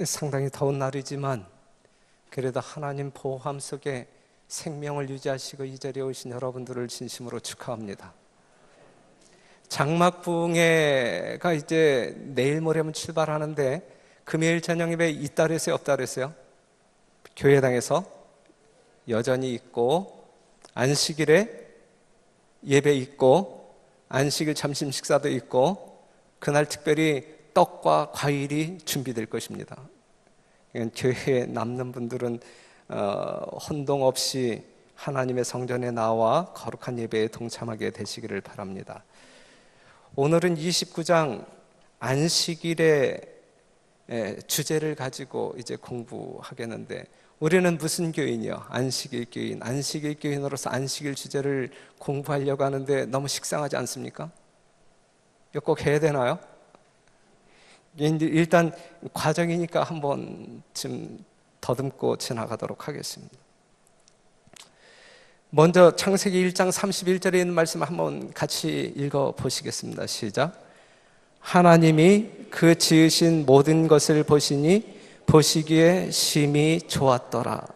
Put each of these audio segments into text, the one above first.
상당히 더운 날이지만 그래도 하나님 보호함 속에 생명을 유지하시고 이 자리에 오신 여러분들을 진심으로 축하합니다. 장막붕해가 이제 내일 모레면 출발하는데 금요일 저녁 예배 있다 그랬어요, 없다 그랬어요? 교회당에서 여전히 있고, 안식일에 예배 있고, 안식일 점심 식사도 있고, 그날 특별히 떡과 과일이 준비될 것입니다. 교회에 남는 분들은 혼동 없이 하나님의 성전에 나와 거룩한 예배에 동참하게 되시기를 바랍니다. 오늘은 29장 안식일의 주제를 가지고 이제 공부하겠는데, 우리는 무슨 교인이요? 안식일 교인. 안식일 교인으로서 안식일 주제를 공부하려고 하는데 너무 식상하지 않습니까? 이거 꼭 해야 되나요? 일단 과정이니까 한번 좀 더듬고 지나가도록 하겠습니다. 먼저 창세기 1장 31절에 있는 말씀 한번 같이 읽어보시겠습니다. 시작. 하나님이 그 지으신 모든 것을 보시니 보시기에 심히 좋았더라.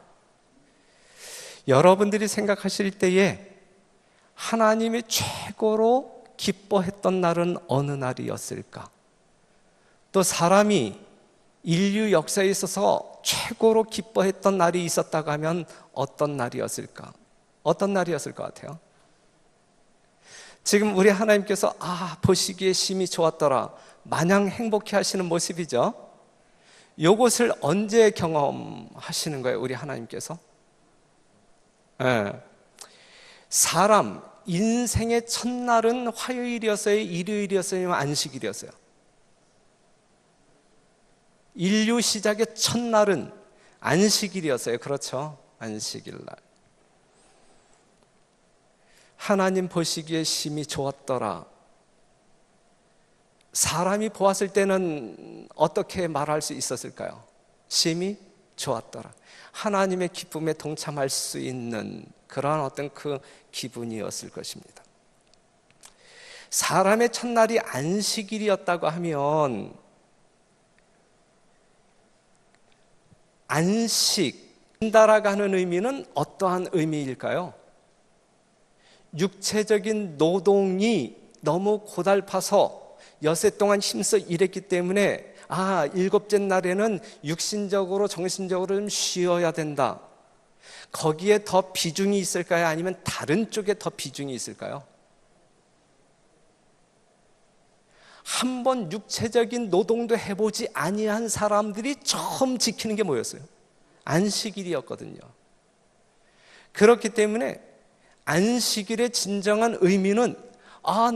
여러분들이 생각하실 때에 하나님이 최고로 기뻐했던 날은 어느 날이었을까? 또 사람이 인류 역사에 있어서 최고로 기뻐했던 날이 있었다고 하면 어떤 날이었을까? 어떤 날이었을 것 같아요? 지금 우리 하나님께서 보시기에 심히 좋았더라, 마냥 행복해 하시는 모습이죠. 이것을 언제 경험하시는 거예요, 우리 하나님께서? 사람 인생의 첫날은 화요일이었어요, 일요일이었어요, 안식일이었어요? 인류 시작의 첫날은 안식일이었어요. 그렇죠? 안식일날. 하나님 보시기에 심히 좋았더라. 사람이 보았을 때는 어떻게 말할 수 있었을까요? 심히 좋았더라. 하나님의 기쁨에 동참할 수 있는 그러한 어떤 그 기분이었을 것입니다. 사람의 첫날이 안식일이었다고 하면 안식한다라고 하는 의미는 어떠한 의미일까요? 육체적인 노동이 너무 고달파서 엿새 동안 힘써 일했기 때문에 일곱째 날에는 육신적으로 정신적으로 좀 쉬어야 된다. 거기에 더 비중이 있을까요? 아니면 다른 쪽에 더 비중이 있을까요? 한번 육체적인 노동도 해보지 아니한 사람들이 처음 지키는 게 뭐였어요? 안식일이었거든요. 그렇기 때문에 안식일의 진정한 의미는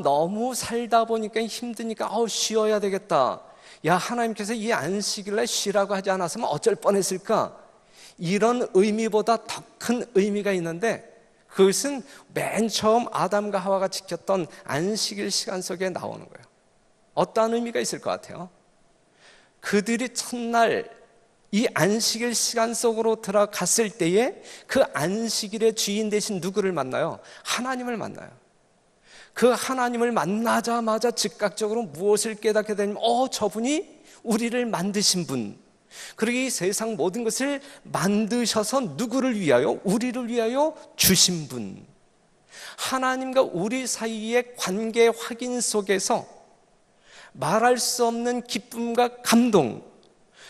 너무 살다 보니까 힘드니까 쉬어야 되겠다. 야, 하나님께서 이 안식일날 쉬라고 하지 않았으면 어쩔 뻔했을까? 이런 의미보다 더 큰 의미가 있는데, 그것은 맨 처음 아담과 하와가 지켰던 안식일 시간 속에 나오는 거예요. 어떠한 의미가 있을 것 같아요? 그들이 첫날 이 안식일 시간 속으로 들어갔을 때에 그 안식일의 주인 대신 누구를 만나요? 하나님을 만나요. 그 하나님을 만나자마자 즉각적으로 무엇을 깨닫게 되냐면 저분이 우리를 만드신 분, 그리고 이 세상 모든 것을 만드셔서 누구를 위하여? 우리를 위하여 주신 분. 하나님과 우리 사이의 관계 확인 속에서 말할 수 없는 기쁨과 감동,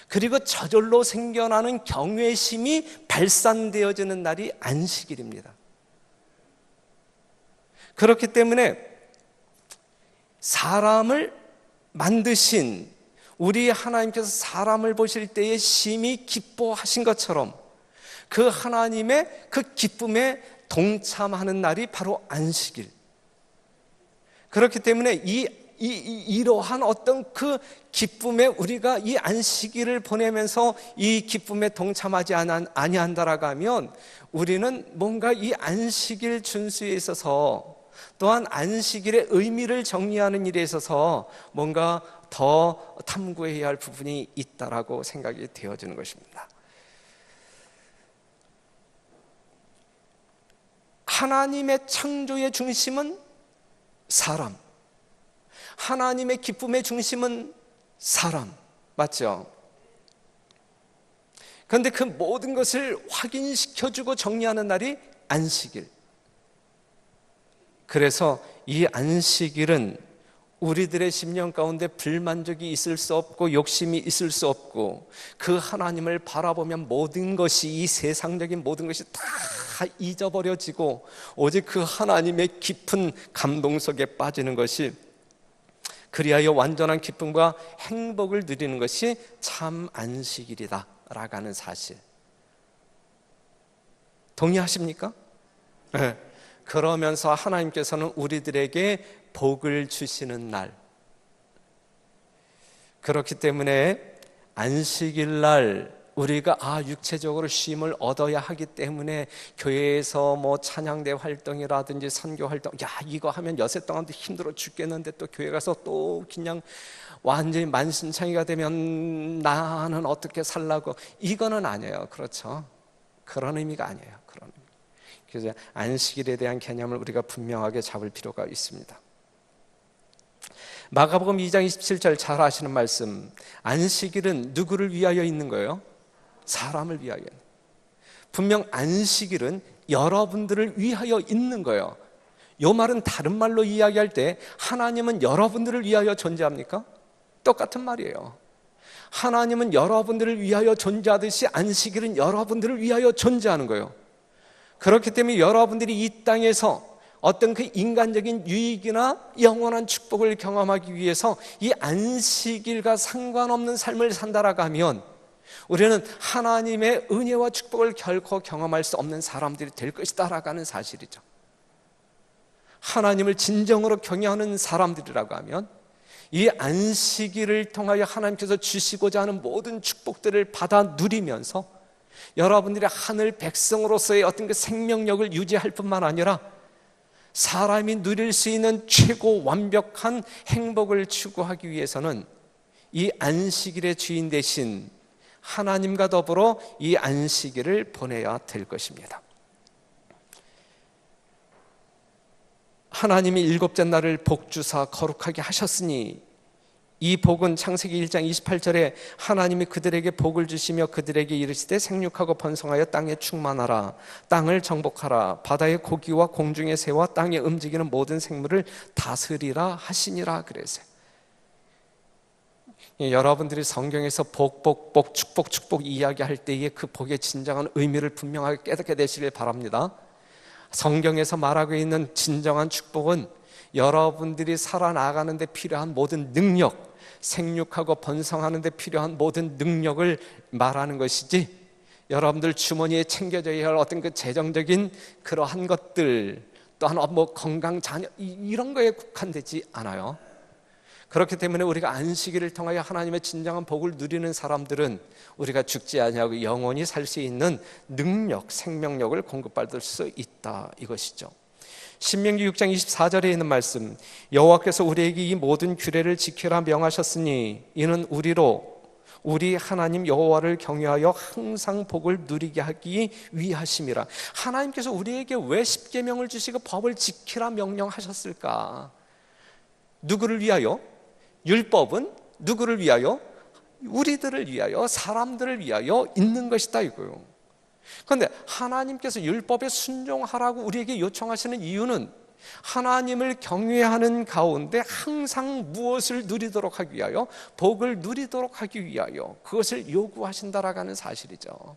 그리고 저절로 생겨나는 경외심이 발산되어지는 날이 안식일입니다. 그렇기 때문에 사람을 만드신 우리 하나님께서 사람을 보실 때에 심히 기뻐하신 것처럼 그 하나님의 그 기쁨에 동참하는 날이 바로 안식일. 그렇기 때문에 이러한 어떤 그 기쁨에 우리가 이 안식일을 보내면서 이 기쁨에 동참하지 아니한다라고 하면 우리는 뭔가 이 안식일 준수에 있어서, 또한 안식일의 의미를 정리하는 일에 있어서 뭔가 더 탐구해야 할 부분이 있다라고 생각이 되어지는 것입니다. 하나님의 창조의 중심은 사람, 하나님의 기쁨의 중심은 사람, 맞죠? 그런데 그 모든 것을 확인시켜주고 정리하는 날이 안식일. 그래서 이 안식일은 우리들의 심령 가운데 불만족이 있을 수 없고 욕심이 있을 수 없고 그 하나님을 바라보면 모든 것이, 이 세상적인 모든 것이 다 잊어버려지고 오직 그 하나님의 깊은 감동 속에 빠지는 것이, 그리하여 완전한 기쁨과 행복을 누리는 것이 참 안식일이다 라고 하는 사실. 동의하십니까? 네. 그러면서 하나님께서는 우리들에게 복을 주시는 날, 그렇기 때문에 안식일 날 우리가 육체적으로 쉼을 얻어야 하기 때문에 교회에서 뭐 찬양대 활동이라든지 선교 활동, 이거 하면 여세 동안도 힘들어 죽겠는데 또 교회 가서 또 그냥 완전히 만신창이가 되면 나는 어떻게 살라고, 이거는 아니에요. 그렇죠? 그런 의미가 아니에요. 그런 의미. 그래서 안식일에 대한 개념을 우리가 분명하게 잡을 필요가 있습니다. 마가복음 2장 27절 잘 아시는 말씀, 안식일은 누구를 위하여 있는 거예요? 사람을 위하여. 분명 안식일은 여러분들을 위하여 있는 거예요. 이 말은 다른 말로 이야기할 때 하나님은 여러분들을 위하여 존재합니까? 똑같은 말이에요. 하나님은 여러분들을 위하여 존재하듯이 안식일은 여러분들을 위하여 존재하는 거예요. 그렇기 때문에 여러분들이 이 땅에서 어떤 그 인간적인 유익이나 영원한 축복을 경험하기 위해서 이 안식일과 상관없는 삶을 산다라고 하면 우리는 하나님의 은혜와 축복을 결코 경험할 수 없는 사람들이 될 것이다라고 하는 사실이죠. 하나님을 진정으로 경외하는 사람들이라고 하면 이 안식일을 통하여 하나님께서 주시고자 하는 모든 축복들을 받아 누리면서 여러분들의 하늘 백성으로서의 어떤 그 생명력을 유지할 뿐만 아니라 사람이 누릴 수 있는 최고 완벽한 행복을 추구하기 위해서는 이 안식일의 주인 대신 하나님과 더불어 이 안식일을 보내야 될 것입니다. 하나님이 일곱째 날을 복주사 거룩하게 하셨으니, 이 복은 창세기 1장 28절에 하나님이 그들에게 복을 주시며 그들에게 이르시되 생육하고 번성하여 땅에 충만하라, 땅을 정복하라, 바다의 고기와 공중의 새와 땅에 움직이는 모든 생물을 다스리라 하시니라 그랬어요. 여러분들이 성경에서 복, 축복 이야기할 때에 그 복의 진정한 의미를 분명하게 깨닫게 되시길 바랍니다. 성경에서 말하고 있는 진정한 축복은 여러분들이 살아나가는 데 필요한 모든 능력, 생육하고 번성하는 데 필요한 모든 능력을 말하는 것이지, 여러분들 주머니에 챙겨져야 할 어떤 그 재정적인 그러한 것들, 또한 뭐 건강, 자녀, 이런 거에 국한되지 않아요. 그렇기 때문에 우리가 안식일을 통하여 하나님의 진정한 복을 누리는 사람들은 우리가 죽지 아니하고 영원히 살 수 있는 능력, 생명력을 공급받을 수 있다, 이것이죠. 신명기 6장 24절에 있는 말씀, 여호와께서 우리에게 이 모든 규례를 지키라 명하셨으니 이는 우리 하나님 여호와를 경외하여 항상 복을 누리게 하기 위하심이라. 하나님께서 우리에게 왜 십계명을 주시고 법을 지키라 명령하셨을까? 누구를 위하여? 율법은 누구를 위하여? 우리들을 위하여, 사람들을 위하여 있는 것이다 이거요. 그런데 하나님께서 율법에 순종하라고 우리에게 요청하시는 이유는 하나님을 경외하는 가운데 항상 무엇을 누리도록 하기 위하여? 복을 누리도록 하기 위하여 그것을 요구하신다라고 하는 사실이죠.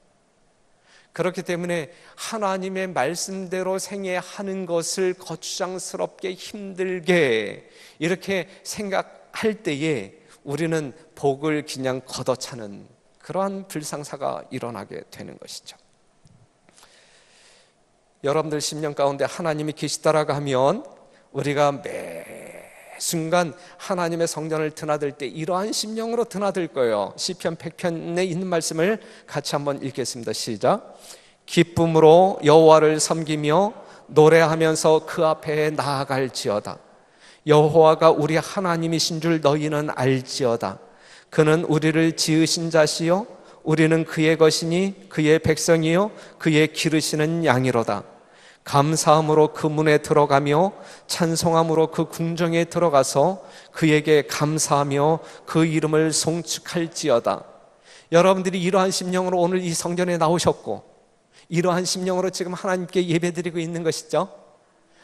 그렇기 때문에 하나님의 말씀대로 생애하는 것을 거추장스럽게 힘들게 이렇게 생각할 때에 우리는 복을 그냥 걷어차는 그러한 불상사가 일어나게 되는 것이죠. 여러분들 심령 가운데 하나님이 계시다라고 하면 우리가 매 순간 하나님의 성전을 드나들 때 이러한 심령으로 드나들 거예요. 시편 100편에 있는 말씀을 같이 한번 읽겠습니다. 시작. 기쁨으로 여호와를 섬기며 노래하면서 그 앞에 나아갈지어다. 여호와가 우리 하나님이신 줄 너희는 알지어다. 그는 우리를 지으신 자시요 우리는 그의 것이니 그의 백성이요 그의 기르시는 양이로다. 감사함으로 그 문에 들어가며 찬송함으로 그 궁정에 들어가서 그에게 감사하며 그 이름을 송축할지어다. 여러분들이 이러한 심령으로 오늘 이 성전에 나오셨고 이러한 심령으로 지금 하나님께 예배드리고 있는 것이죠.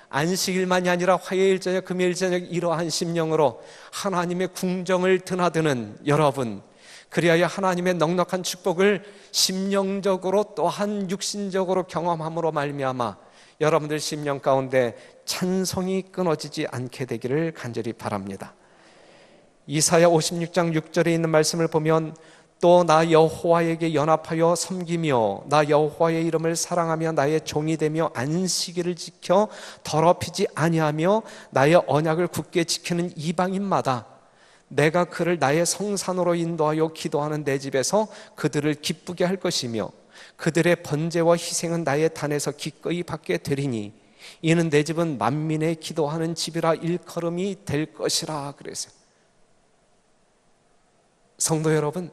안식일만이 아니라 화요일 저녁, 금요일 저녁 이러한 심령으로 하나님의 궁정을 드나드는 여러분, 그리하여 하나님의 넉넉한 축복을 심령적으로 또한 육신적으로 경험함으로 말미암아 여러분들 심령 가운데 찬송이 끊어지지 않게 되기를 간절히 바랍니다. 이사야 56장 6절에 있는 말씀을 보면 또 나 여호와에게 연합하여 섬기며 나 여호와의 이름을 사랑하며 나의 종이 되며 안식일을 지켜 더럽히지 아니하며 나의 언약을 굳게 지키는 이방인마다 내가 그를 나의 성산으로 인도하여 기도하는 내 집에서 그들을 기쁘게 할 것이며 그들의 번제와 희생은 나의 단에서 기꺼이 받게 되리니 이는 내 집은 만민의 기도하는 집이라 일컬음이 될 것이라 그랬어요. 성도 여러분,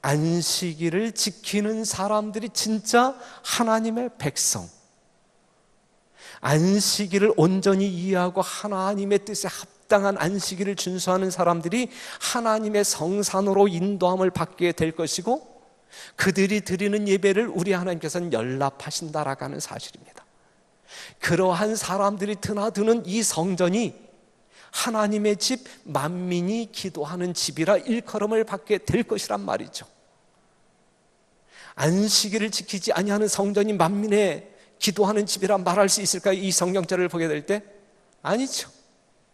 안식일을 지키는 사람들이 진짜 하나님의 백성, 안식일을 온전히 이해하고 하나님의 뜻에 합당한 안식일을 준수하는 사람들이 하나님의 성산으로 인도함을 받게 될 것이고 그들이 드리는 예배를 우리 하나님께서는 연락하신다라고 하는 사실입니다. 그러한 사람들이 드나드는 이 성전이 하나님의 집, 만민이 기도하는 집이라 일컬음을 받게 될 것이란 말이죠. 안식일을 지키지 아니하는 성전이 만민의 기도하는 집이라 말할 수 있을까요? 이 성경절을 보게 될 때? 아니죠.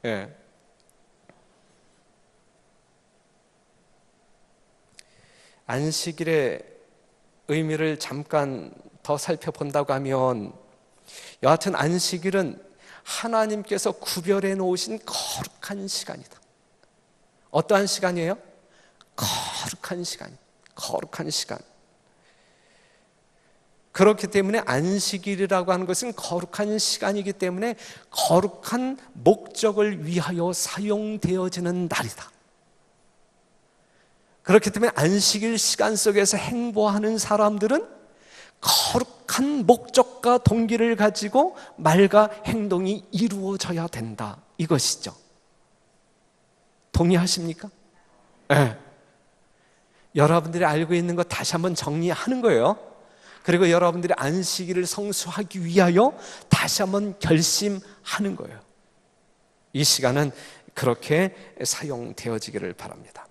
예. 안식일의 의미를 잠깐 더 살펴본다고 하면 여하튼 안식일은 하나님께서 구별해 놓으신 거룩한 시간이다. 어떠한 시간이에요? 거룩한 시간. 거룩한 시간. 그렇기 때문에 안식일이라고 하는 것은 거룩한 시간이기 때문에 거룩한 목적을 위하여 사용되어지는 날이다. 그렇기 때문에 안식일 시간 속에서 행보하는 사람들은 거룩한 목적과 동기를 가지고 말과 행동이 이루어져야 된다, 이것이죠. 동의하십니까? 네. 여러분들이 알고 있는 것 다시 한번 정리하는 거예요. 그리고 여러분들이 안식일을 성수하기 위하여 다시 한번 결심하는 거예요. 이 시간은 그렇게 사용되어지기를 바랍니다.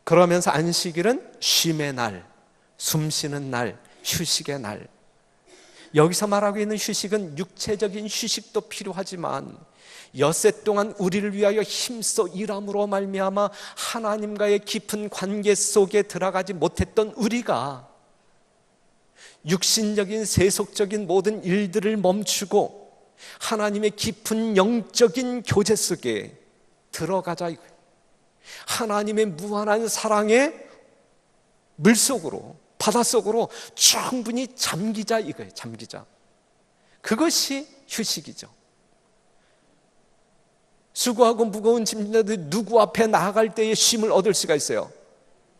그러면서 안식일은 쉼의 날, 숨 쉬는 날, 휴식의 날. 여기서 말하고 있는 휴식은 육체적인 휴식도 필요하지만 엿새 동안 우리를 위하여 힘써 일함으로 말미암아 하나님과의 깊은 관계 속에 들어가지 못했던 우리가 육신적인 세속적인 모든 일들을 멈추고 하나님의 깊은 영적인 교제 속에 들어가자 이거예요. 하나님의 무한한 사랑의 물속으로, 바닷속으로 충분히 잠기자 이거예요. 잠기자. 그것이 휴식이죠. 수고하고 무거운 짐진자들이 누구 앞에 나아갈 때에 쉼을 얻을 수가 있어요?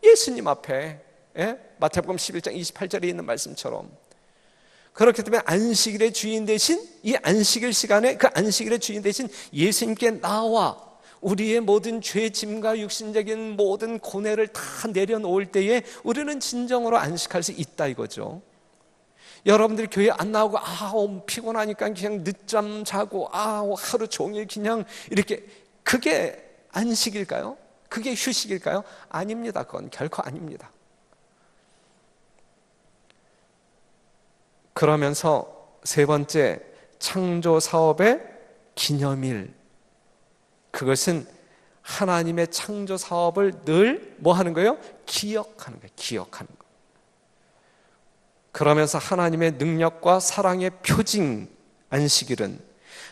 예수님 앞에. 예? 마태복음 11장 28절에 있는 말씀처럼. 그렇기 때문에 안식일의 주인 대신 이 안식일 시간에 그 안식일의 주인 대신 예수님께 나와 우리의 모든 죄짐과 육신적인 모든 고뇌를 다 내려놓을 때에 우리는 진정으로 안식할 수 있다 이거죠. 여러분들이 교회 안 나오고 피곤하니까 그냥 늦잠 자고 하루 종일 그냥 이렇게, 그게 안식일까요? 그게 휴식일까요? 아닙니다. 그건 결코 아닙니다. 그러면서 세 번째, 창조 사업의 기념일. 그것은 하나님의 창조 사업을 늘 뭐 하는 거예요? 기억하는 거예요. 기억하는 거. 그러면서 하나님의 능력과 사랑의 표징 안식일은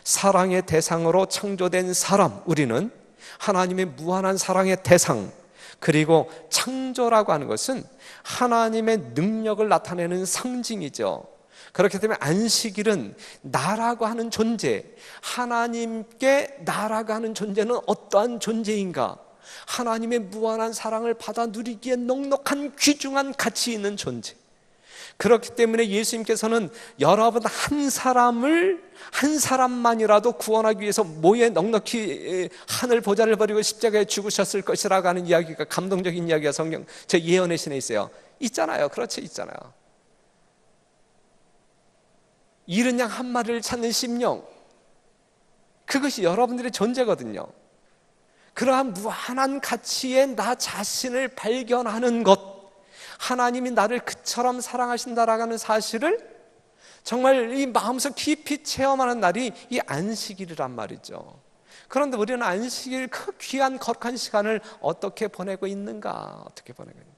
사랑의 대상으로 창조된 사람, 우리는 하나님의 무한한 사랑의 대상, 그리고 창조라고 하는 것은 하나님의 능력을 나타내는 상징이죠. 그렇기 때문에 안식일은 나라고 하는 존재, 하나님께 나라고 하는 존재는 어떠한 존재인가? 하나님의 무한한 사랑을 받아 누리기에 넉넉한 귀중한 가치 있는 존재. 그렇기 때문에 예수님께서는 여러분 한 사람만이라도 구원하기 위해서 모에 넉넉히 하늘 보좌를 버리고 십자가에 죽으셨을 것이라고 하는 이야기가, 감동적인 이야기가 성경 저 예언의 신에 있어요. 있잖아요. 그렇죠, 있잖아요. 잃은 양 한 마리를 찾는 심령, 그것이 여러분들의 존재거든요. 그러한 무한한 가치에 나 자신을 발견하는 것, 하나님이 나를 그처럼 사랑하신다라고 하는 사실을 정말 이 마음속 깊이 체험하는 날이 이 안식일이란 말이죠. 그런데 우리는 안식일 그 귀한 거룩한 시간을 어떻게 보내고 있는가? 어떻게 보내고 있는가?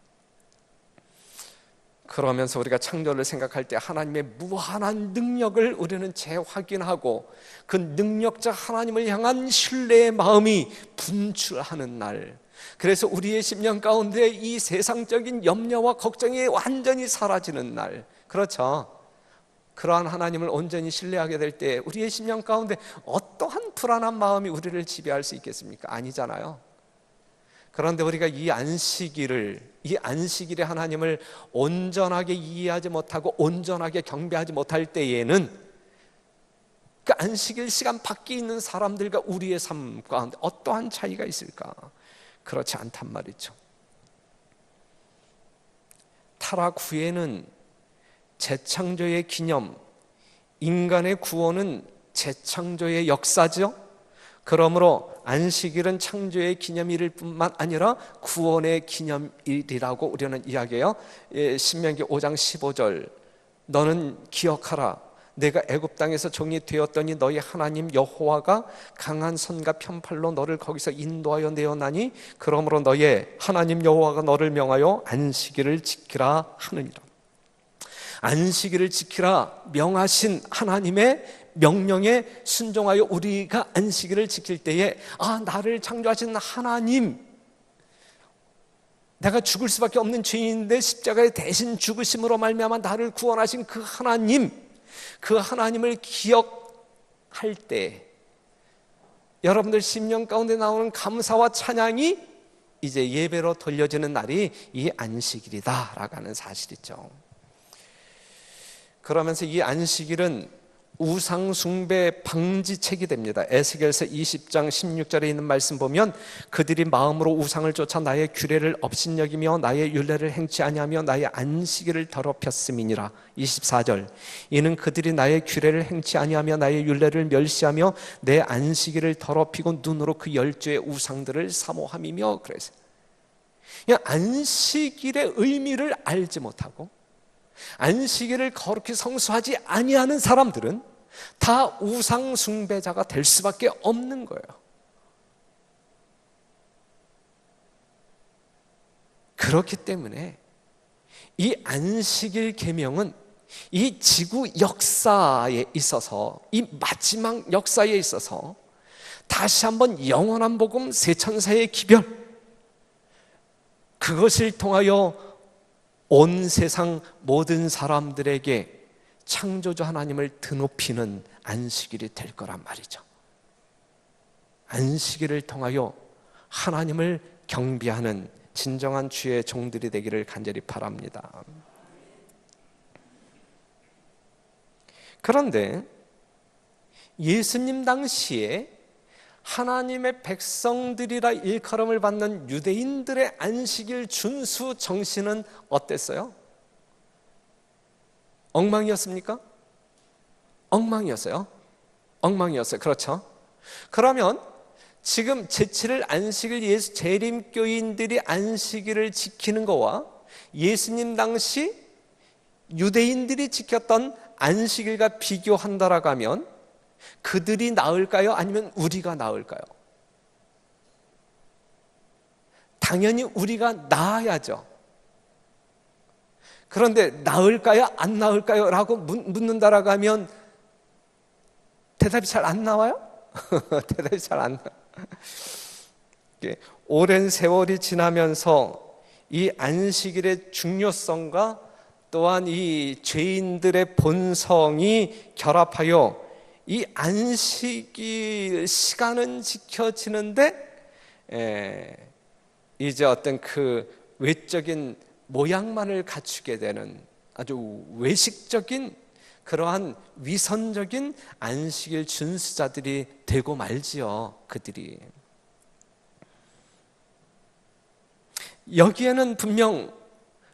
그러면서 우리가 창조를 생각할 때 하나님의 무한한 능력을 우리는 재확인하고 그 능력자 하나님을 향한 신뢰의 마음이 분출하는 날, 그래서 우리의 심령 가운데 이 세상적인 염려와 걱정이 완전히 사라지는 날, 그렇죠? 그러한 하나님을 온전히 신뢰하게 될 때 우리의 심령 가운데 어떠한 불안한 마음이 우리를 지배할 수 있겠습니까? 아니잖아요. 그런데 우리가 이 안식일에 하나님을 온전하게 이해하지 못하고 온전하게 경배하지 못할 때에는 그 안식일 시간 밖에 있는 사람들과 우리의 삶 가운데 어떠한 차이가 있을까? 그렇지 않단 말이죠. 타락 후에는 재창조의 기념, 인간의 구원은 재창조의 역사죠. 그러므로 안식일은 창조의 기념일일 뿐만 아니라 구원의 기념일이라고 우리는 이야기해요. 신명기 5장 15절, 너는 기억하라. 내가 애굽 땅에서 종이 되었더니 너희 하나님 여호와가 강한 손과 편팔로 너를 거기서 인도하여 내어나니 그러므로 너의 하나님 여호와가 너를 명하여 안식일을 지키라 하느니라. 안식일을 지키라 명하신 하나님의 명령에 순종하여 우리가 안식일을 지킬 때에, 나를 창조하신 하나님, 내가 죽을 수밖에 없는 죄인인데 십자가에 대신 죽으심으로 말미암아 나를 구원하신 그 하나님, 그 하나님을 기억할 때 여러분들 심령 가운데 나오는 감사와 찬양이 이제 예배로 돌려지는 날이 이 안식일이다라고 하는 사실이죠. 그러면서 이 안식일은 우상 숭배 방지책이 됩니다. 에스겔서 20장 16절에 있는 말씀 보면 그들이 마음으로 우상을 쫓아 나의 규례를 업신여기며 나의 율례를 행치 아니하며 나의 안식일을 더럽혔음이니라. 24절, 이는 그들이 나의 규례를 행치 아니하며 나의 율례를 멸시하며 내 안식일을 더럽히고 눈으로 그 열조의 우상들을 사모함이며. 그래서 그냥 안식일의 의미를 알지 못하고 안식일을 거룩히 성수하지 아니하는 사람들은 다 우상 숭배자가 될 수밖에 없는 거예요. 그렇기 때문에 이 안식일 계명은 이 지구 역사에 있어서, 이 마지막 역사에 있어서 다시 한번 영원한 복음, 세천사의 기별, 그것을 통하여 온 세상 모든 사람들에게 창조주 하나님을 드높이는 안식일이 될 거란 말이죠. 안식일을 통하여 하나님을 경배하는 진정한 주의 종들이 되기를 간절히 바랍니다. 그런데 예수님 당시에 하나님의 백성들이라 일컬음을 받는 유대인들의 안식일 준수 정신은 어땠어요? 엉망이었습니까? 엉망이었어요. 엉망이었어요. 그렇죠? 그러면 지금 제7일 안식일 재림교인들이 안식일을 지키는 거와 예수님 당시 유대인들이 지켰던 안식일과 비교한다라고 하면 그들이 나을까요? 아니면 우리가 나을까요? 당연히 우리가 나아야죠. 그런데 나을까요? 안 나을까요? 라고 묻는다라고 하면 대답이 잘 안 나와요? 대답이 잘 안 나와요. 오랜 세월이 지나면서 이 안식일의 중요성과 또한 이 죄인들의 본성이 결합하여 이 안식일 시간은 지켜지는데 이제 어떤 그 외적인 모양만을 갖추게 되는, 아주 외식적인 그러한 위선적인 안식일 준수자들이 되고 말지요. 그들이 여기에는 분명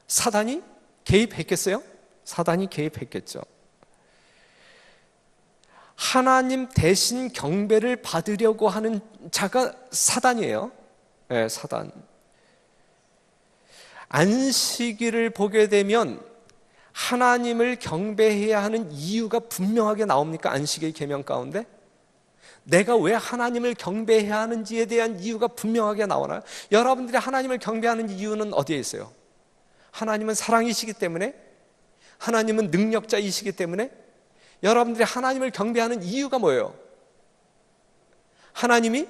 사단이 개입했겠어요? 사단이 개입했겠죠. 하나님 대신 경배를 받으려고 하는 자가 사단이에요. 네, 사단. 안식일을 보게 되면 하나님을 경배해야 하는 이유가 분명하게 나옵니까? 안식일 계명 가운데? 내가 왜 하나님을 경배해야 하는지에 대한 이유가 분명하게 나오나요? 여러분들이 하나님을 경배하는 이유는 어디에 있어요? 하나님은 사랑이시기 때문에? 하나님은 능력자이시기 때문에? 여러분들이 하나님을 경배하는 이유가 뭐예요? 하나님이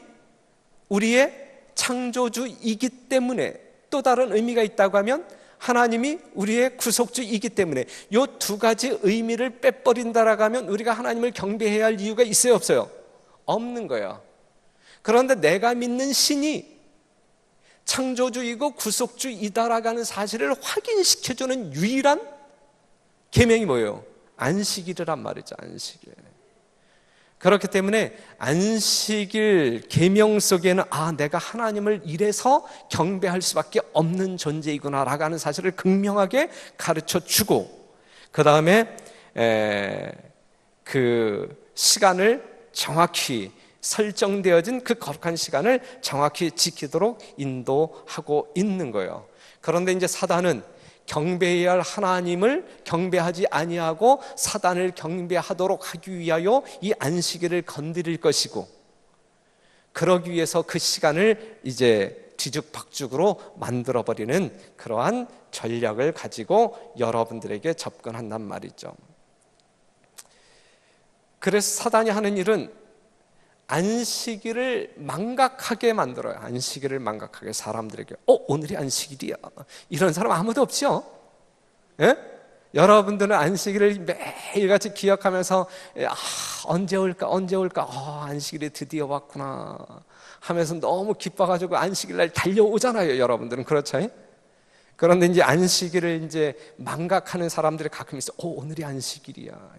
우리의 창조주이기 때문에. 또 다른 의미가 있다고 하면 하나님이 우리의 구속주이기 때문에. 이 두 가지 의미를 빼버린다라고 하면 우리가 하나님을 경배해야 할 이유가 있어요, 없어요? 없는 거예요. 그런데 내가 믿는 신이 창조주이고 구속주이다라고 하는 사실을 확인시켜주는 유일한 계명이 뭐예요? 안식일이란 말이죠. 안식일. 그렇기 때문에 안식일 계명 속에는 내가 하나님을 이래서 경배할 수밖에 없는 존재이구나라고 하는 사실을 극명하게 가르쳐주고, 그 다음에 그 시간을 정확히 설정되어진 그 거룩한 시간을 정확히 지키도록 인도하고 있는 거예요. 그런데 이제 사단은 경배해야 할 하나님을 경배하지 아니하고 사단을 경배하도록 하기 위하여 이 안식일을 건드릴 것이고, 그러기 위해서 그 시간을 이제 뒤죽박죽으로 만들어버리는 그러한 전략을 가지고 여러분들에게 접근한단 말이죠. 그래서 사단이 하는 일은 안식일을 망각하게 만들어요. 안식일을 망각하게, 사람들에게 오늘이 안식일이야, 이런 사람 아무도 없죠? 예? 여러분들은 안식일을 매일같이 기억하면서 언제 올까 안식일이 드디어 왔구나 하면서 너무 기뻐가지고 안식일날 달려오잖아요. 여러분들은 그렇죠? 그런데 이제 안식일을 이제 망각하는 사람들이 가끔 있어. 오늘이 안식일이야.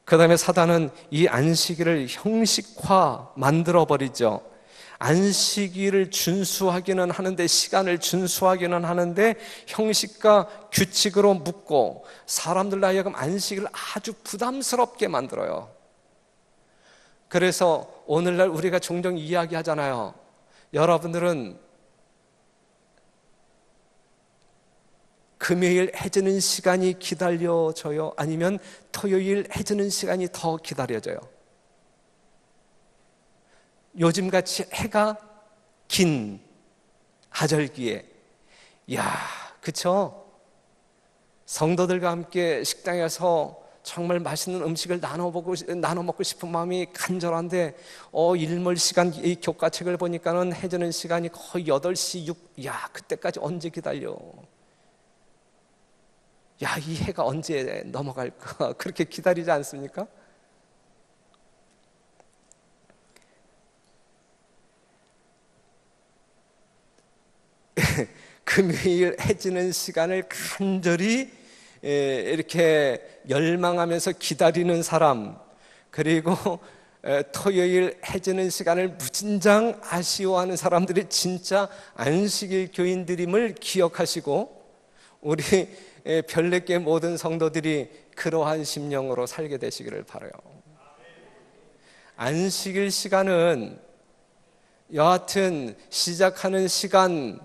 그 다음에 사단은 이 안식일을 형식화 만들어버리죠. 안식일을 준수하기는 하는데, 시간을 준수하기는 하는데 형식과 규칙으로 묶고 사람들로 하여금 안식일을 아주 부담스럽게 만들어요. 그래서 오늘날 우리가 종종 이야기하잖아요. 여러분들은 금요일 해지는 시간이 기다려져요? 아니면 토요일 해지는 시간이 더 기다려져요? 요즘같이 해가 긴 하절기에, 그쵸? 성도들과 함께 식당에 가서 정말 맛있는 음식을 나눠 먹고 싶은 마음이 간절한데, 일몰 시간 이 교과책을 보니까는 해지는 시간이 거의 8시 그때까지 언제 기다려? 이 해가 언제 넘어갈까? 그렇게 기다리지 않습니까? 금요일 해지는 시간을 간절히 이렇게 열망하면서 기다리는 사람, 그리고 토요일 해지는 시간을 무진장 아쉬워하는 사람들이 진짜 안식일 교인들임을 기억하시고, 우리 별내교 모든 성도들이 그러한 심령으로 살게 되시기를 바라요. 안식일 시간은 여하튼 시작하는 시간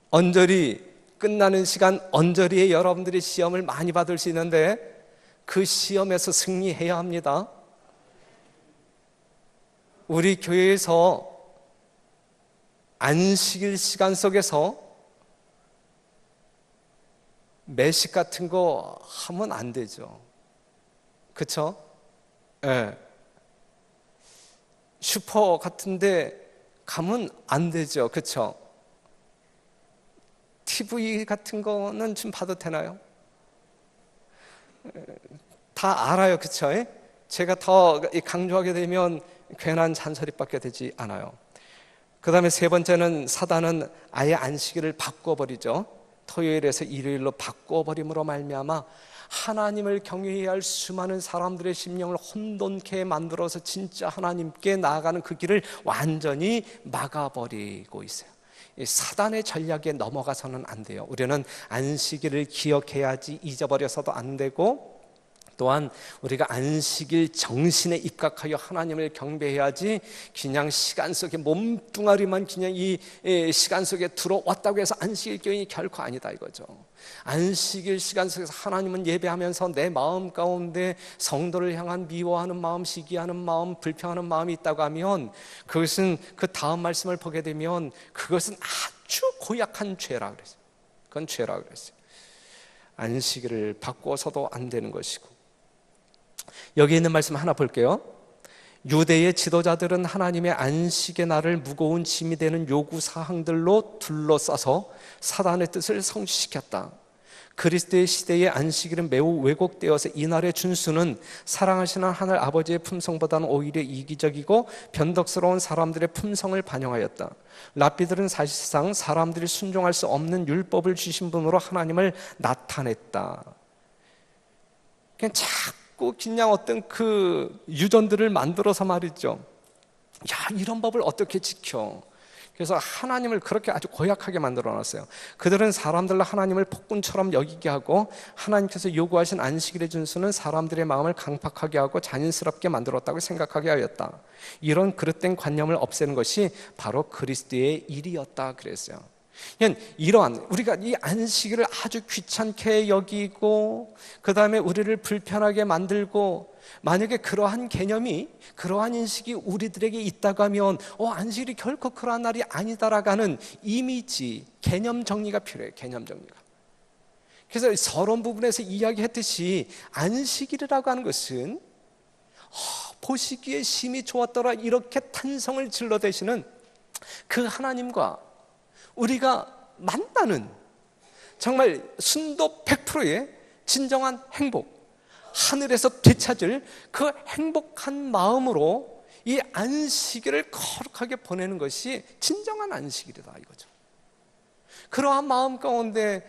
언저리, 끝나는 시간 언저리에 여러분들이 시험을 많이 받을 수 있는데, 그 시험에서 승리해야 합니다. 우리 교회에서 안식일 시간 속에서 매식 같은 거 하면 안 되죠. 그쵸? 예. 슈퍼 같은데 가면 안 되죠. 그쵸? TV 같은 거는 좀 봐도 되나요? 다 알아요. 그쵸? 제가 더 강조하게 되면 괜한 잔소리밖에 되지 않아요. 그 다음에 세 번째는 사단은 아예 안식일을 바꿔버리죠. 토요일에서 일요일로 바꿔버림으로 말미암아 하나님을 경외해야 할 수많은 사람들의 심령을 혼돈케 만들어서 진짜 하나님께 나아가는 그 길을 완전히 막아버리고 있어요. 이 사단의 전략에 넘어가서는 안 돼요. 우리는 안식일을 기억해야지 잊어버려서도 안 되고, 또한 우리가 안식일 정신에 입각하여 하나님을 경배해야지 그냥 시간 속에 몸뚱아리만 그냥 이 시간 속에 들어왔다고 해서 안식일 교인이 결코 아니다 이거죠. 안식일 시간 속에서 하나님은 예배하면서 내 마음 가운데 성도를 향한 미워하는 마음, 시기하는 마음, 불평하는 마음이 있다고 하면 그것은 그 다음 말씀을 보게 되면 그것은 아주 고약한 죄라 그랬어요. 그건 죄라 그랬어요. 안식일을 바꿔서도 안 되는 것이고, 여기 있는 말씀 하나 볼게요. 유대의 지도자들은 하나님의 안식의 날을 무거운 짐이 되는 요구 사항들로 둘러싸서 사단의 뜻을 성취시켰다. 그리스도의 시대의 안식일은 매우 왜곡되어서 이 날의 준수는 사랑하시는 하늘 아버지의 품성보다는 오히려 이기적이고 변덕스러운 사람들의 품성을 반영하였다. 랍비들은 사실상 사람들이 순종할 수 없는 율법을 주신 분으로 하나님을 나타냈다. 그냥 자꾸 그냥 어떤 그 유전들을 만들어서 말이죠. 야, 이런 법을 어떻게 지켜? 그래서 하나님을 그렇게 아주 고약하게 만들어놨어요. 그들은 사람들로 하나님을 폭군처럼 여기게 하고, 하나님께서 요구하신 안식일의 준수는 사람들의 마음을 강팍하게 하고 잔인스럽게 만들었다고 생각하게 하였다. 이런 그릇된 관념을 없애는 것이 바로 그리스도의 일이었다 그랬어요. 이러한 우리가 이 안식일을 아주 귀찮게 여기고 그 다음에 우리를 불편하게 만들고, 만약에 그러한 개념이, 그러한 인식이 우리들에게 있다고 하면 안식일이 결코 그러한 날이 아니다라고 하는 이미지, 개념 정리가 필요해요. 개념 정리가. 그래서 서론 부분에서 이야기했듯이 안식일이라고 하는 것은 보시기에 심히 좋았더라 이렇게 탄성을 질러대시는 그 하나님과 우리가 만나는 정말 순도 100%의 진정한 행복, 하늘에서 되찾을 그 행복한 마음으로 이 안식일을 거룩하게 보내는 것이 진정한 안식일이다 이거죠. 그러한 마음 가운데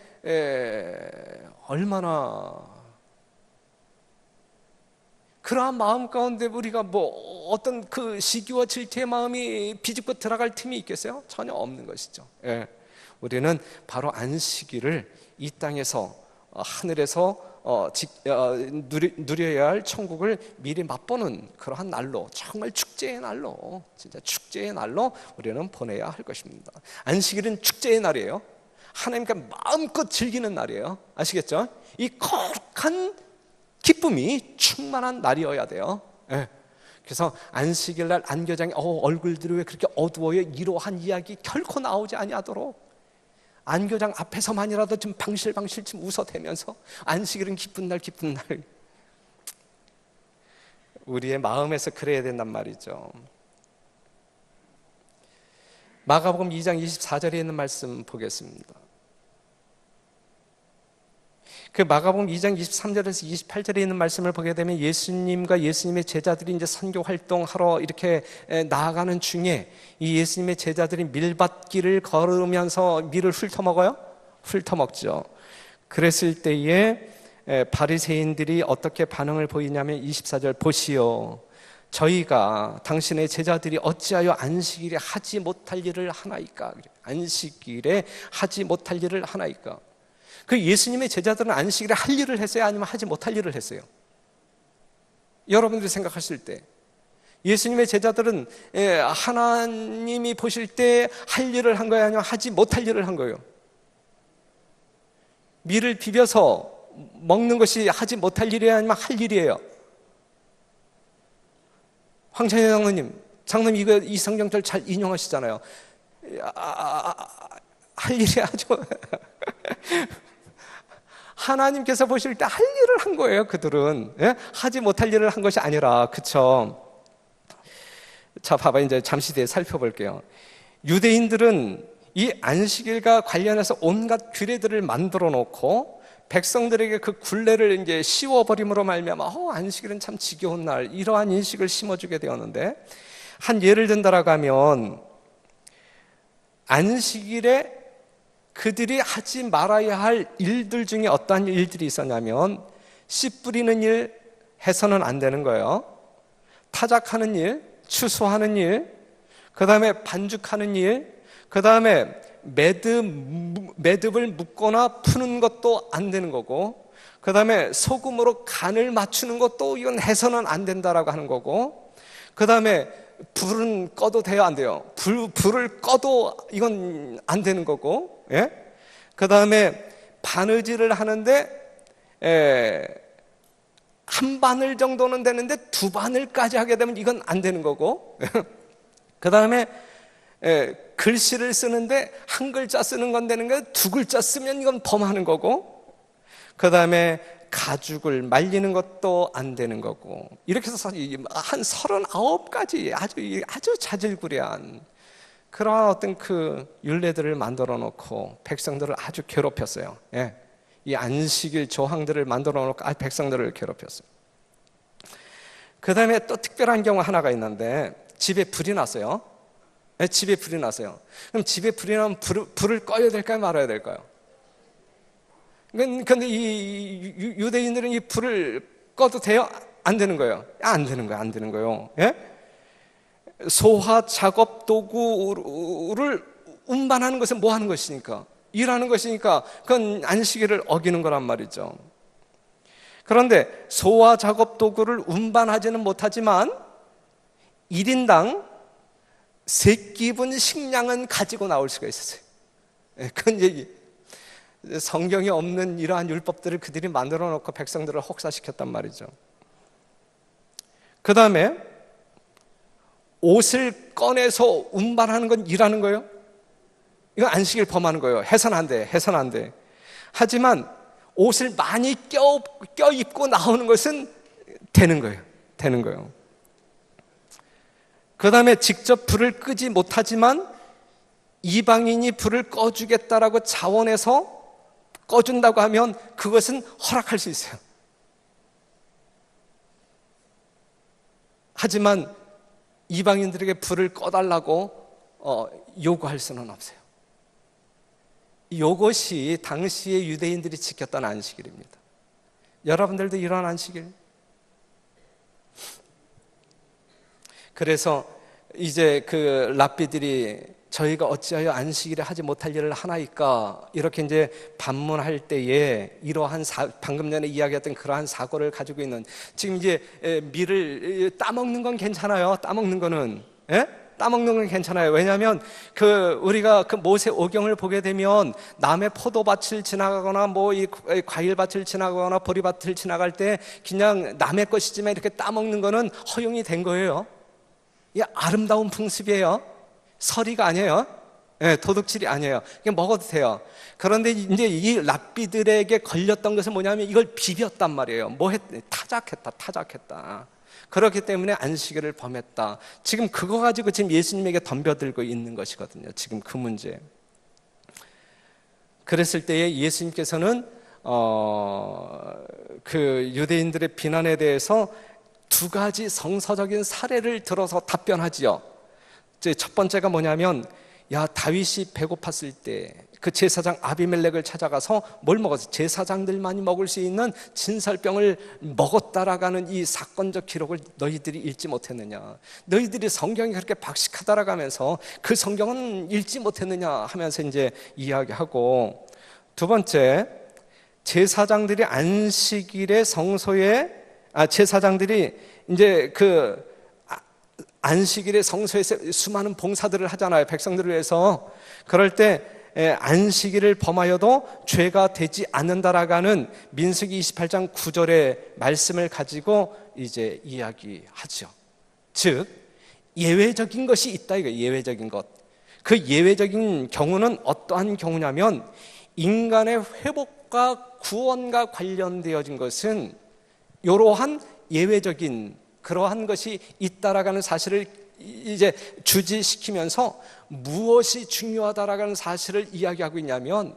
그러한 마음 가운데 우리가 어떤 그 시기와 질투의 마음이 비집고 들어갈 틈이 있겠어요? 전혀 없는 것이죠. 우리는 바로 안식일을 이 땅에서 하늘에서 누려야 할 천국을 미리 맛보는 그러한 날로, 정말 축제의 날로, 진짜 축제의 날로 우리는 보내야 할 것입니다. 안식일은 축제의 날이에요. 하나님과 마음껏 즐기는 날이에요. 아시겠죠? 이 거룩한 기쁨이 충만한 날이어야 돼요. 그래서 안식일 날 안교장에 얼굴들이 왜 그렇게 어두워요? 이러한 이야기 결코 나오지 아니하도록 안교장 앞에서만이라도 좀 방실방실 좀 웃어대면서 안식일은 기쁜 날, 기쁜 날. 우리의 마음에서 그래야 된단 말이죠. 마가복음 2장 24절에 있는 말씀 보겠습니다. 그 마가복음 2장 23절에서 28절에 있는 말씀을 보게 되면 예수님과 예수님의 제자들이 이제 선교 활동하러 이렇게 나아가는 중에 이 예수님의 제자들이 밀밭길을 걸으면서 밀을 훑어먹어요? 훑어먹죠. 그랬을 때에 바리새인들이 어떻게 반응을 보이냐면 24절 보시오. 저희가 당신의 제자들이 어찌하여 안식일에 하지 못할 일을 하나이까? 안식일에 하지 못할 일을 하나이까? 그 예수님의 제자들은 안식일에 할 일을 했어요? 아니면 하지 못할 일을 했어요? 여러분들이 생각하실 때 예수님의 제자들은 하나님이 보실 때 할 일을 한 거예요? 아니면 하지 못할 일을 한 거예요? 밀을 비벼서 먹는 것이 하지 못할 일이에요? 아니면 할 일이에요? 황찬희 장로님 이거 이 성경절 잘 인용하시잖아요. 할 일이 아주 하나님께서 보실 때 할 일을 한 거예요. 그들은 하지 못할 일을 한 것이 아니라. 그쵸? 자, 봐봐. 이제 잠시 뒤에 살펴볼게요. 유대인들은 이 안식일과 관련해서 온갖 규례들을 만들어 놓고 백성들에게 그 굴레를 이제 씌워버림으로 말미암아 안식일은 참 지겨운 날, 이러한 인식을 심어주게 되었는데, 한 예를 든다라고 하면 안식일에 그들이 하지 말아야 할 일들 중에 어떠한 일들이 있었냐면, 씨 뿌리는 일 해서는 안 되는 거예요. 타작하는 일, 추수하는 일, 그 다음에 반죽하는 일, 그 다음에 매듭을 묶거나 푸는 것도 안 되는 거고, 그 다음에 소금으로 간을 맞추는 것도 이건 해서는 안 된다라고 하는 거고, 그 다음에 불은 꺼도 돼요, 안 돼요? 불을 꺼도 이건 안 되는 거고, 예? 그 다음에 바느질을 하는데 한 바늘 정도는 되는데 두 바늘까지 하게 되면 이건 안 되는 거고, 그 다음에 글씨를 쓰는데 한 글자 쓰는 건 되는 거예요. 두 글자 쓰면 이건 범하는 거고, 그 다음에 가죽을 말리는 것도 안 되는 거고, 이렇게 해서 한 39가지 아주 자질구레한 그러한 어떤 그 율례들을 만들어 놓고 백성들을 아주 괴롭혔어요. 예. 이 안식일 조항들을 만들어 놓고 백성들을 괴롭혔어요. 그 다음에 또 특별한 경우 하나가 있는데, 집에 불이 났어요. 네, 집에 불이 났어요. 그럼 집에 불이 나면 불을 꺼야 될까요, 말아야 될까요? 근데 이 유대인들은 이 불을 꺼도 돼요? 안 되는 거예요. 안 되는 거예요. 안 되는 거예요. 예? 소화 작업 도구를 운반하는 것은 뭐 하는 것이니까? 일하는 것이니까 그건 안식일을 어기는 거란 말이죠. 그런데 소화 작업 도구를 운반하지는 못하지만 1인당 3끼분 식량은 가지고 나올 수가 있었어요. 그건 얘기. 성경에 없는 이러한 율법들을 그들이 만들어 놓고 백성들을 혹사시켰단 말이죠. 그 다음에 옷을 꺼내서 운반하는 건 일하는 거예요. 이건 안식일 범하는 거예요. 해서는 안 돼. 해서는 안 돼. 하지만 옷을 많이 껴입고 나오는 것은 되는 거예요. 되는 거예요. 그 다음에 직접 불을 끄지 못하지만 이방인이 불을 꺼주겠다라고 자원해서 꺼준다고 하면 그것은 허락할 수 있어요. 하지만 이방인들에게 불을 꺼달라고 요구할 수는 없어요. 이것이 당시의 유대인들이 지켰던 안식일입니다. 여러분들도 이런 안식일? 그래서 이제 그 랍비들이 저희가 어찌하여 안식일에 하지 못할 일을 하나이까, 이렇게 이제 반문할 때에 이러한 방금 전에 이야기했던 그러한 사고를 가지고 있는, 지금 이제 밀을 따먹는 건 괜찮아요. 따먹는 거는, 예? 따먹는 건 괜찮아요. 왜냐하면 우리가 그 모세 오경을 보게 되면 남의 포도밭을 지나가거나 뭐 이 과일밭을 지나가거나 보리밭을 지나갈 때 그냥 남의 것이지만 이렇게 따먹는 거는 허용이 된 거예요. 이 아름다운 풍습이에요. 서리가 아니에요. 네, 도둑질이 아니에요. 그냥 먹어도 돼요. 그런데 이제 이 랍비들에게 걸렸던 것은 뭐냐면 이걸 비볐단 말이에요. 타작했다. 그렇기 때문에 안식일을 범했다. 지금 그거 가지고 지금 예수님에게 덤벼들고 있는 것이거든요. 지금 그 문제. 그랬을 때에 예수님께서는 그 유대인들의 비난에 대해서 2가지 성서적인 사례를 들어서 답변하지요. 첫 번째가 뭐냐면, 다윗이 배고팠을 때 그 제사장 아비멜렉을 찾아가서 뭘 먹었어? 제사장들만이 먹을 수 있는 진설병을 먹었다라고 하는 이 사건적 기록을 너희들이 읽지 못했느냐? 너희들이 성경이 그렇게 박식하다라고 하면서 그 성경은 읽지 못했느냐 하면서 이제 이야기하고, 두 번째, 제사장들이 안식일에 제사장들이 이제 안식일에 성소에서 수많은 봉사들을 하잖아요. 백성들을 위해서. 그럴 때 안식일을 범하여도 죄가 되지 않는다라고 하는 민수기 28장 9절의 말씀을 가지고 이제 이야기하죠. 즉 예외적인 것이 있다, 이거. 예외적인 것. 그 예외적인 경우는 어떠한 경우냐면, 인간의 회복과 구원과 관련되어진 것은 이러한 예외적인 그러한 것이 있다라고 하는 사실을 이제 주지시키면서 무엇이 중요하다라고 하는 사실을 이야기하고 있냐면,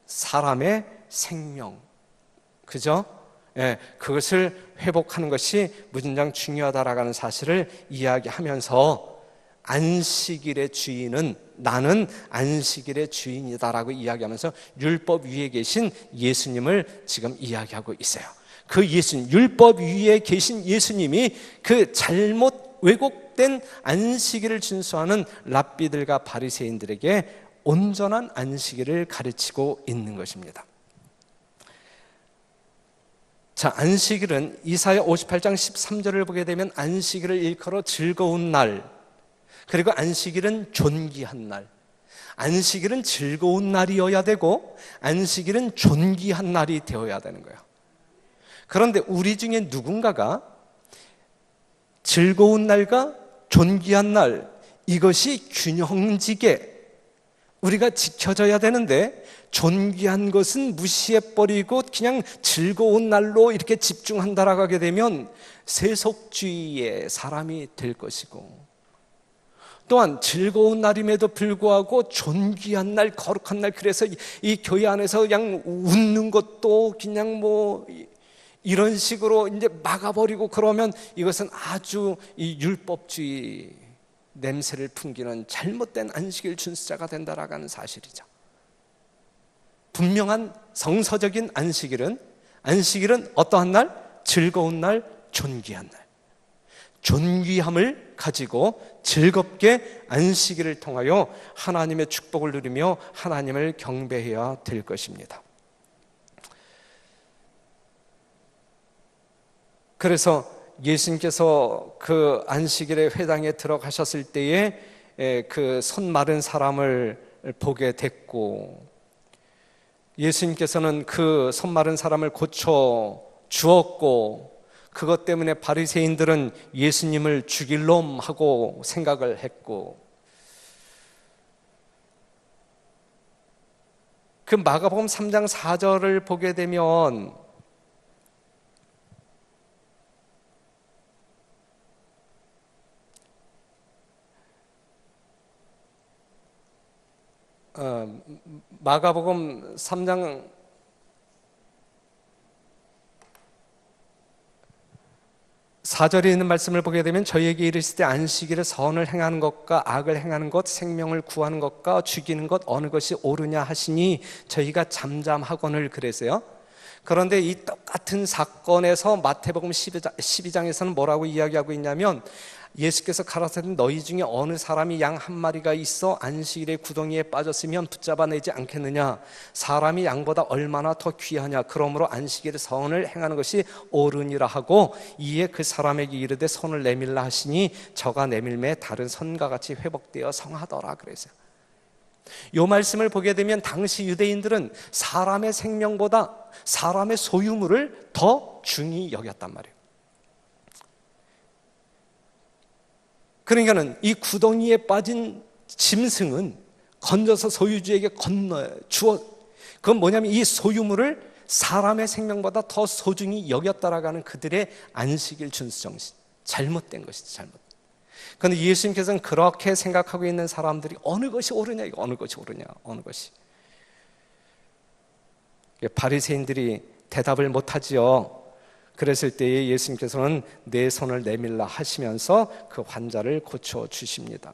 사람의 생명, 그죠? 예, 그것을 회복하는 것이 무진장 중요하다라고 하는 사실을 이야기하면서 안식일의 주인은 나는 안식일의 주인이다라고 이야기하면서 율법 위에 계신 예수님을 지금 이야기하고 있어요. 그 예수님, 율법 위에 계신 예수님이 그 잘못 왜곡된 안식일을 준수하는 랍비들과 바리새인들에게 온전한 안식일을 가르치고 있는 것입니다. 자, 안식일은 이사야 58장 13절을 보게 되면 안식일을 일컬어 즐거운 날, 그리고 안식일은 존귀한 날, 안식일은 즐거운 날이어야 되고 안식일은 존귀한 날이 되어야 되는 거예요. 그런데 우리 중에 누군가가 즐거운 날과 존귀한 날, 이것이 균형지게 우리가 지켜져야 되는데 존귀한 것은 무시해버리고 그냥 즐거운 날로 이렇게 집중한다라고 하게 되면 세속주의의 사람이 될 것이고, 또한 즐거운 날임에도 불구하고 존귀한 날, 거룩한 날, 그래서 이 교회 안에서 그냥 웃는 것도 그냥 뭐 이런 식으로 이제 막아버리고 그러면 이것은 아주 이 율법주의 냄새를 풍기는 잘못된 안식일 준수자가 된다라고 하는 사실이죠. 분명한 성서적인 안식일은 어떠한 날? 즐거운 날, 존귀한 날. 존귀함을 가지고 즐겁게 안식일을 통하여 하나님의 축복을 누리며 하나님을 경배해야 될 것입니다. 그래서 예수님께서 그 안식일의 회당에 들어가셨을 때에 그 손 마른 사람을 보게 됐고, 예수님께서는 그 손 마른 사람을 고쳐 주었고, 그것 때문에 바리새인들은 예수님을 죽일 놈 하고 생각을 했고, 그 마가복음 3장 4절을 보게 되면 마가복음 3장 4절에 있는 말씀을 보게 되면 저희에게 이르실 때 안식일에 선을 행하는 것과 악을 행하는 것, 생명을 구하는 것과 죽이는 것 어느 것이 옳으냐 하시니 저희가 잠잠하거늘 그랬어요. 그런데 이 똑같은 사건에서 마태복음 12장에서는 뭐라고 이야기하고 있냐면, 예수께서 가라사대 너희 중에 어느 사람이 양 한 마리가 있어 안식일에 구덩이에 빠졌으면 붙잡아내지 않겠느냐. 사람이 양보다 얼마나 더 귀하냐. 그러므로 안식일에 선을 행하는 것이 옳으니라 하고, 이에 그 사람에게 이르되 손을 내밀라 하시니 저가 내밀매 다른 선과 같이 회복되어 성하더라 그랬어요. 이 말씀을 보게 되면 당시 유대인들은 사람의 생명보다 사람의 소유물을 더 중히 여겼단 말이에요. 그러니까는 이 구덩이에 빠진 짐승은 건져서 소유주에게 주어, 그건 뭐냐면 이 소유물을 사람의 생명보다 더 소중히 여겼다라고 하는 그들의 안식일 준수 정신, 잘못된 것이죠. 잘못. 그런데 예수님께서는 그렇게 생각하고 있는 사람들이 어느 것이 옳으냐, 이거 어느 것이 옳으냐, 어느 것이. 바리새인들이 대답을 못하지요. 그랬을 때에 예수님께서는 내 손을 내밀라 하시면서 그 환자를 고쳐주십니다.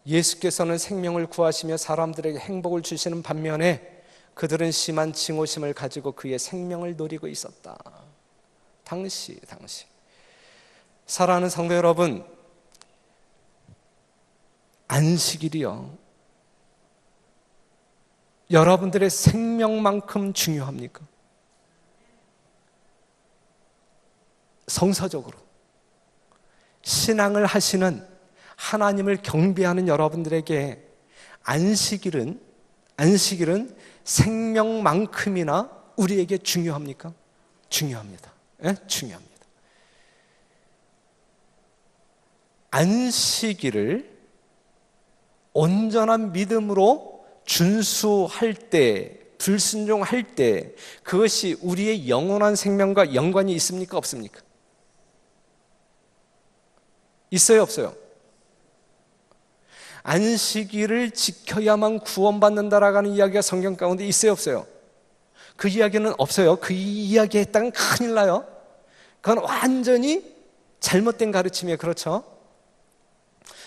예수께서는 생명을 구하시며 사람들에게 행복을 주시는 반면에 그들은 심한 증오심을 가지고 그의 생명을 노리고 있었다. 당시 사랑하는 성도 여러분, 안식일이요, 여러분들의 생명만큼 중요합니까? 성서적으로 신앙을 하시는, 하나님을 경배하는 여러분들에게 안식일은 생명만큼이나 우리에게 중요합니까? 중요합니다. 예? 중요합니다. 안식일을 온전한 믿음으로 준수할 때, 불순종할 때 그것이 우리의 영원한 생명과 연관이 있습니까? 없습니까? 있어요? 없어요? 안식일을 지켜야만 구원받는다라고 하는 이야기가 성경 가운데 있어요? 없어요? 그 이야기는 없어요. 그 이야기 했다간 큰일 나요. 그건 완전히 잘못된 가르침이에요. 그렇죠?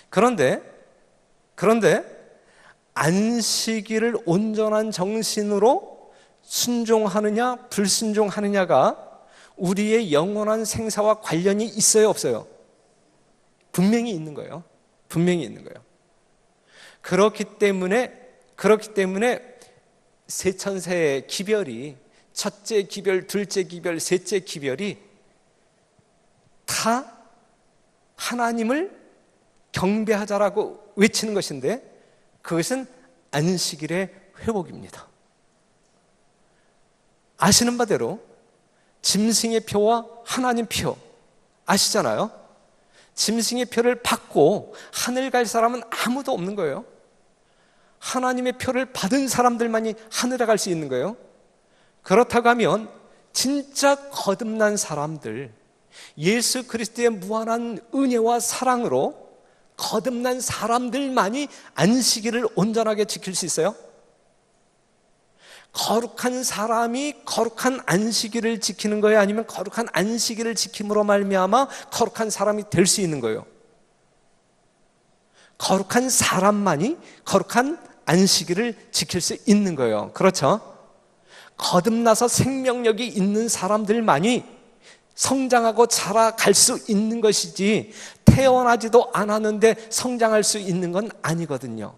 그런데 안식일을 온전한 정신으로 순종하느냐 불순종하느냐가 우리의 영원한 생사와 관련이 있어요, 없어요? 분명히 있는 거예요. 분명히 있는 거예요. 그렇기 때문에 세천세의 기별이, 첫째 기별, 둘째 기별, 셋째 기별이 다 하나님을 경배하자라고 외치는 것인데, 그것은 안식일의 회복입니다. 아시는 바대로 짐승의 표와 하나님 표 아시잖아요. 짐승의 표를 받고 하늘 갈 사람은 아무도 없는 거예요. 하나님의 표를 받은 사람들만이 하늘에 갈 수 있는 거예요. 그렇다고 하면 진짜 거듭난 사람들, 예수 그리스도의 무한한 은혜와 사랑으로 거듭난 사람들만이 안식일을 온전하게 지킬 수 있어요? 거룩한 사람이 거룩한 안식일을 지키는 거예요? 아니면 거룩한 안식일을 지킴으로 말미암아 거룩한 사람이 될 수 있는 거예요? 거룩한 사람만이 거룩한 안식일을 지킬 수 있는 거예요. 그렇죠? 거듭나서 생명력이 있는 사람들만이 성장하고 자라갈 수 있는 것이지, 태어나지도 않았는데 성장할 수 있는 건 아니거든요.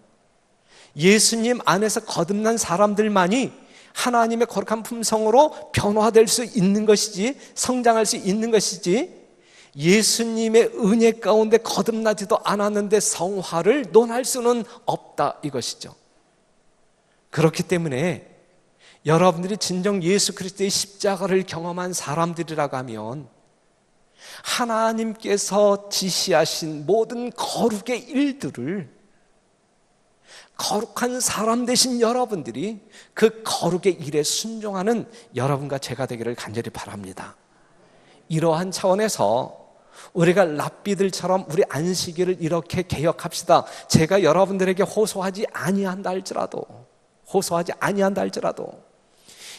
예수님 안에서 거듭난 사람들만이 하나님의 거룩한 품성으로 변화될 수 있는 것이지, 성장할 수 있는 것이지, 예수님의 은혜 가운데 거듭나지도 않았는데 성화를 논할 수는 없다, 이것이죠. 그렇기 때문에 여러분들이 진정 예수 그리스도의 십자가를 경험한 사람들이라고 하면 하나님께서 지시하신 모든 거룩의 일들을 거룩한 사람 되신 여러분들이 그 거룩의 일에 순종하는 여러분과 제가 되기를 간절히 바랍니다. 이러한 차원에서 우리가 랍비들처럼 우리 안식일을 이렇게 개혁합시다. 제가 여러분들에게 호소하지 아니한다 할지라도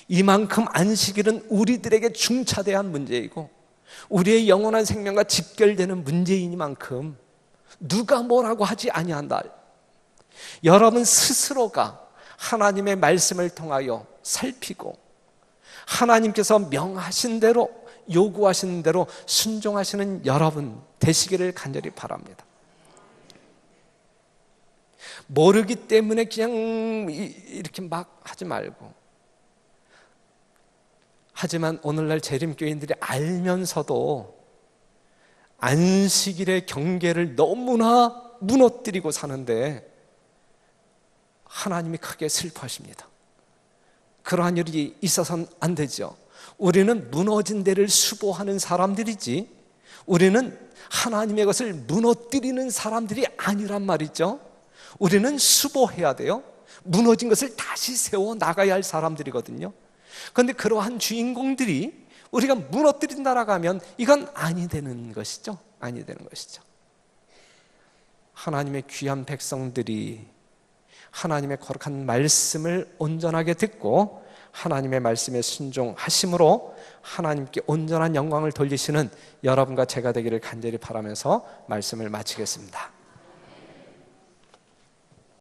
이만큼 안식일은 우리들에게 중차대한 문제이고 우리의 영원한 생명과 직결되는 문제이니만큼 누가 뭐라고 하지 아니한다. 여러분 스스로가 하나님의 말씀을 통하여 살피고 하나님께서 명하신 대로, 요구하시는 대로 순종하시는 여러분 되시기를 간절히 바랍니다. 모르기 때문에 그냥 이렇게 막 하지 말고, 하지만 오늘날 재림교인들이 알면서도 안식일의 경계를 너무나 무너뜨리고 사는데 하나님이 크게 슬퍼하십니다. 그러한 일이 있어서는 안 되죠. 우리는 무너진 데를 수보하는 사람들이지, 우리는 하나님의 것을 무너뜨리는 사람들이 아니란 말이죠. 우리는 수보해야 돼요. 무너진 것을 다시 세워 나가야 할 사람들이거든요. 그런데 그러한 주인공들이 우리가 무너뜨린다라고 하면 이건 아니 되는 것이죠. 아니 되는 것이죠. 하나님의 귀한 백성들이 하나님의 거룩한 말씀을 온전하게 듣고 하나님의 말씀에 순종하심으로 하나님께 온전한 영광을 돌리시는 여러분과 제가 되기를 간절히 바라면서 말씀을 마치겠습니다.